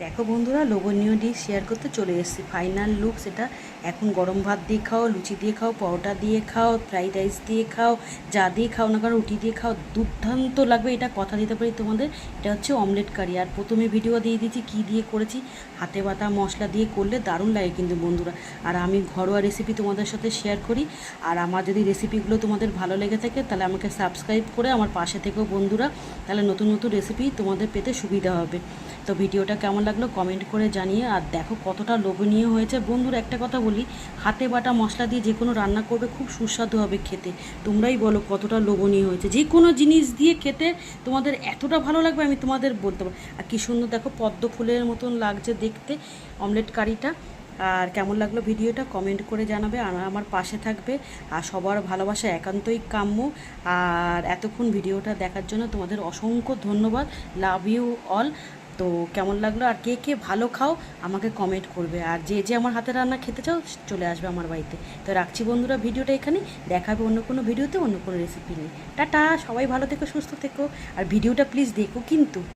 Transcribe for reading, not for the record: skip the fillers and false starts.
দেখো বন্ধুরা, লোভনীয় ডিশ শেয়ার করতে চলে এসেছি। ফাইনাল লুক সেটা। এখন গরম ভাত দিয়ে খাও, লুচি দিয়ে খাও, পরোটা দিয়ে খাও, ফ্রাইড রাইস দিয়ে খাও, যা দিয়ে খাও না কারণ রুটি দিয়ে খাও, দুর্দান্ত লাগবে। এটা কথা দিতে পারি তোমাদের, এটা হচ্ছে অমলেট কারি। আর প্রথমে ভিডিও দিয়ে দিয়েছি কী দিয়ে করেছি। হাতে বাটা মশলা দিয়ে করলে দারুণ লাগে কিন্তু বন্ধুরা। আর আমি ঘরোয়া রেসিপি তোমাদের সাথে শেয়ার করি। আর আমার যদি রেসিপিগুলো তোমাদের ভালো লেগে থাকে তাহলে আমাকে সাবস্ক্রাইব করে আমার পাশে থেকেও বন্ধুরা, তাহলে নতুন নতুন রেসিপি তোমাদের পেতে সুবিধা হবে। তো ভিডিওটা কেমন লাগলো কমেন্ট করে জানিয়ে। আর দেখো কতটা লোভনীয় হয়েছে বন্ধুরা। একটা কথা বলি, হাতে বাটা মশলা দিয়ে যে কোনো রান্না করবে খুব সুস্বাদু হবে খেতে। তোমরাই বলো কতটা লোভনীয় হয়েছে। যে কোনো জিনিস দিয়ে খেতে তোমাদের এতটা ভালো লাগবে আমি তোমাদের বলতে পারবো। আর কী সুন্দর দেখো, পদ্ম ফুলের মতন লাগছে দেখতে অমলেট কারিটা। আর কেমন লাগলো ভিডিওটা কমেন্ট করে জানাবে, আর আমার পাশে থাকবে। আর সবার ভালোবাসা একান্তই কাম্য। আর এতক্ষণ ভিডিওটা দেখার জন্য তোমাদের অসংখ্য ধন্যবাদ। Love you all. তো কেমন লাগলো আর কে কে ভালো খাও আমাকে কমেন্ট করবে। আর যে যে আমার হাতে রান্না খেতে চাও চলে আসবে আমার বাড়িতে। তো রাখছি বন্ধুরা ভিডিওটা এখানে। দেখাবে অন্য কোনো ভিডিওতে অন্য কোনো রেসিপি নিয়ে। টাটা, সবাই ভালো থেকো, সুস্থ থেকো। আর ভিডিওটা প্লিজ দেখো কিন্তু।